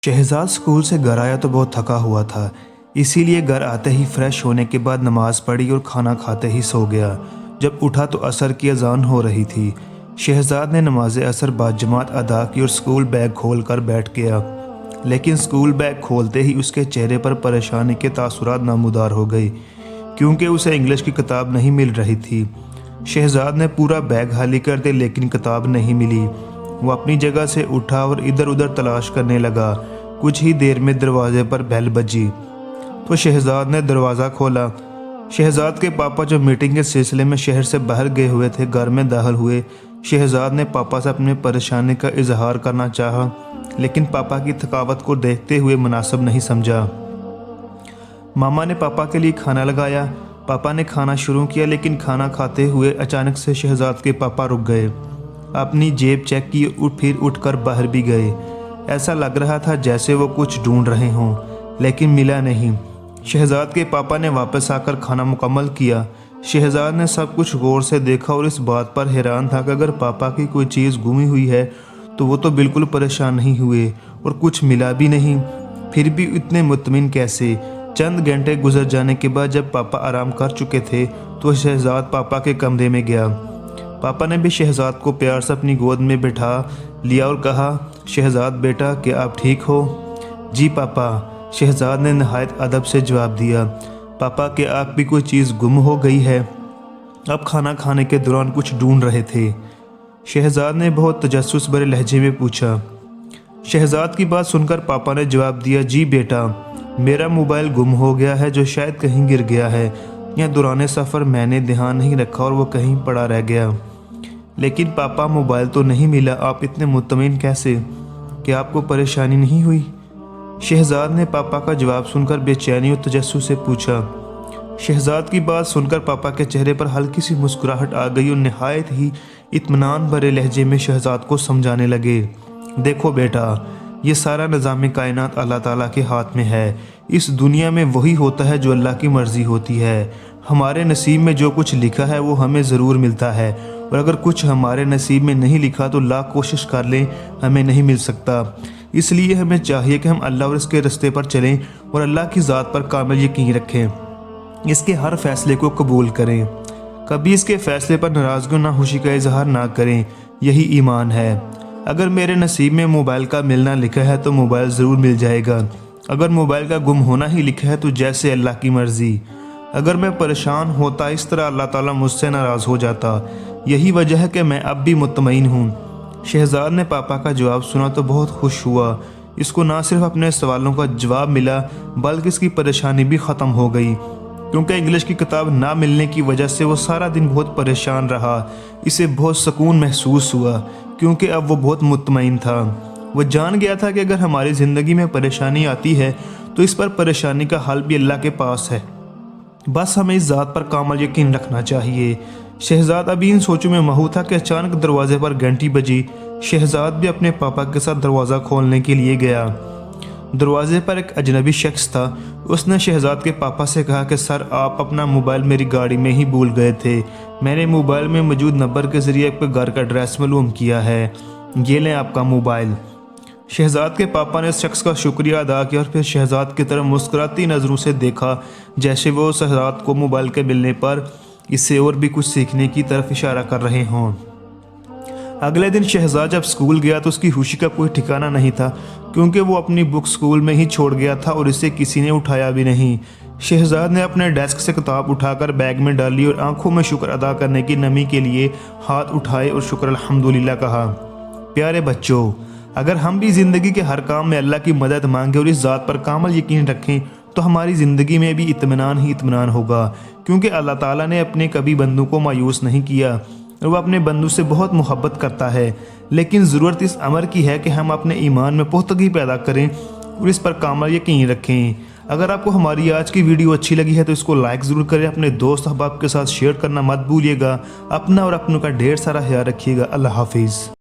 Shahzad school से घर आया तो बहुत थका हुआ था, इसीलिए घर आते ही फ्रेश होने के बाद नमाज पढ़ी और खाना खाते ही सो गया। जब उठा तो असर की अजान हो रही थी। शहजाद ने नमाज असर बाजमात अदा की और स्कूल बैग खोल कर बैठ गया, लेकिन स्कूल बैग खोलते ही उसके चेहरे पर परेशानी के तासुरात नामुदार हो गई, क्योंकि उसे इंग्लिश की किताब नहीं मिल रही थी। शहजाद ने पूरा बैग खाली कर दिया, लेकिन किताब नहीं मिली। वो अपनी जगह से उठा और इधर उधर तलाश करने लगा। कुछ ही देर में दरवाजे पर बेल बजी तो शहजाद ने दरवाज़ा खोला। शहजाद के पापा जो मीटिंग के सिलसिले में शहर से बाहर गए हुए थे, घर में दाखिल हुए। शहजाद ने पापा से अपनी परेशानी का इजहार करना चाहा, लेकिन पापा की थकावट को देखते हुए मुनासिब नहीं समझा। मामा ने पापा के लिए खाना लगाया। पापा ने खाना शुरू किया, लेकिन खाना खाते हुए अचानक से शहजाद के पापा रुक गए। अपनी जेब चेक की और फिर उठकर बाहर भी गए। ऐसा लग रहा था जैसे वो कुछ ढूंढ रहे हों, लेकिन मिला नहीं। शहजाद के पापा ने वापस आकर खाना मुकम्मल किया। शहजाद ने सब कुछ गौर से देखा और इस बात पर हैरान था कि अगर पापा की कोई चीज़ गुमी हुई है तो वो तो बिल्कुल परेशान नहीं हुए और कुछ मिला भी नहीं। फिर भी इतने मुतमिन कैसे? चंद घंटे गुजर जाने के बाद जब पापा आराम कर चुके थे तो शहजाद पापा के कमरे में गया। पापा ने भी शहजाद को प्यार से अपनी गोद में बिठा लिया और कहा, शहजाद बेटा, क्या आप ठीक हो? जी पापा, शहजाद ने नहायत अदब से जवाब दिया। पापा, क्या आपकी कोई चीज़ गुम हो गई है? अब खाना खाने के दौरान कुछ ढूंढ रहे थे। शहजाद ने बहुत तजस्सुस भरे लहजे में पूछा। शहजाद की बात सुनकर पापा ने जवाब दिया, जी बेटा, मेरा मोबाइल गुम हो गया है, जो शायद कहीं गिर गया है या दौरान सफ़र मैंने ध्यान नहीं रखा और वो कहीं पड़ा रह गया। लेकिन पापा, मोबाइल तो नहीं मिला, आप इतने मुतमिन कैसे? क्या आपको परेशानी नहीं हुई? शहजाद ने पापा का जवाब सुनकर बेचैनी और तजस्सुस से पूछा। शहजाद की बात सुनकर पापा के चेहरे पर हल्की सी मुस्कुराहट आ गई और नहायत ही इत्मीनान भरे लहजे में शहजाद को समझाने लगे, देखो बेटा, ये सारा निज़ाम कायनात अल्लाह ताला के हाथ में है। इस दुनिया में वही होता है जो अल्लाह की मर्ज़ी होती है। हमारे नसीब में जो कुछ लिखा है वो हमें ज़रूर मिलता है, और अगर कुछ हमारे नसीब में नहीं लिखा तो लाख कोशिश कर लें, हमें नहीं मिल सकता। इसलिए हमें चाहिए कि हम अल्लाह और इसके रास्ते पर चलें और अल्लाह की ज़ात पर कामिल यकीन रखें। इसके हर फैसले को कबूल करें, कभी इसके फ़ैसले पर नाराज़गी ना खुशी का इजहार ना करें। यही ईमान है। अगर मेरे नसीब में मोबाइल का मिलना लिखा है तो मोबाइल ज़रूर मिल जाएगा। अगर मोबाइल का गुम होना ही लिखा है तो जैसे अल्लाह की मर्ज़ी। अगर मैं परेशान होता इस तरह अल्लाह ताला मुझसे नाराज़ हो जाता। यही वजह है कि मैं अब भी मुतमईन हूँ। शहजाद ने पापा का जवाब सुना तो बहुत खुश हुआ। इसको ना सिर्फ अपने सवालों का जवाब मिला, बल्कि इसकी परेशानी भी ख़त्म हो गई, क्योंकि इंग्लिश की किताब ना मिलने की वजह से वो सारा दिन बहुत परेशान रहा। इसे बहुत सुकून महसूस हुआ, क्योंकि अब वो बहुत मुतमईन था। वो जान गया था कि अगर हमारी ज़िंदगी में परेशानी आती है तो इस पर परेशानी का हल भी अल्लाह के पास है। बस हमें इस ज़ात पर कामिल यकीन रखना चाहिए। शहजाद अभी इन सोचों में महू था कि अचानक दरवाजे पर घंटी बजी। शहजाद भी अपने पापा के साथ दरवाज़ा खोलने के लिए गया। दरवाजे पर एक अजनबी शख्स था। उसने शहजाद के पापा से कहा कि सर, आप अपना मोबाइल मेरी गाड़ी में ही भूल गए थे। मैंने मोबाइल में मौजूद नंबर के ज़रिए आपके घर का एड्रेस मालूम किया है। ये लें आपका मोबाइल। शहजाद के पापा ने इस शख्स का शुक्रिया अदा किया और फिर शहजाद की तरफ मुस्कुराती नज़रों से देखा, जैसे वो शहजाद को मोबाइल के मिलने पर इससे और भी कुछ सीखने की तरफ इशारा कर रहे हों। अगले दिन शहजाद जब स्कूल गया तो उसकी खुशी का कोई ठिकाना नहीं था, क्योंकि वो अपनी बुक स्कूल में ही छोड़ गया था और इसे किसी ने उठाया भी नहीं। शहजाद ने अपने डेस्क से किताब उठाकर बैग में डाली और आंखों में शुक्र अदा करने की नमी के लिए हाथ उठाए और शुक्र अल्हम्दुलिल्लाह कहा। प्यारे बच्चों, अगर हम भी ज़िंदगी के हर काम में अल्लाह की मदद मांगें और इस ज़ात पर कामिल यकीन रखें तो हमारी ज़िंदगी में भी इत्मीनान ही इत्मीनान होगा, क्योंकि अल्लाह ताला ने अपने कभी बंदों को मायूस नहीं किया और वह अपने बंदों से बहुत मोहब्बत करता है। लेकिन ज़रूरत इस अमर की है कि हम अपने ईमान में पुख्तगी पैदा करें और इस पर कामिल यकीन रखें। अगर आपको हमारी आज की वीडियो अच्छी लगी है तो इसको लाइक ज़रूर करें, अपने दोस्त अहबाब के साथ शेयर करना मत भूलिएगा। अपना और अपनों का ढेर सारा ख्याल रखिएगा। अल्लाह हाफिज़।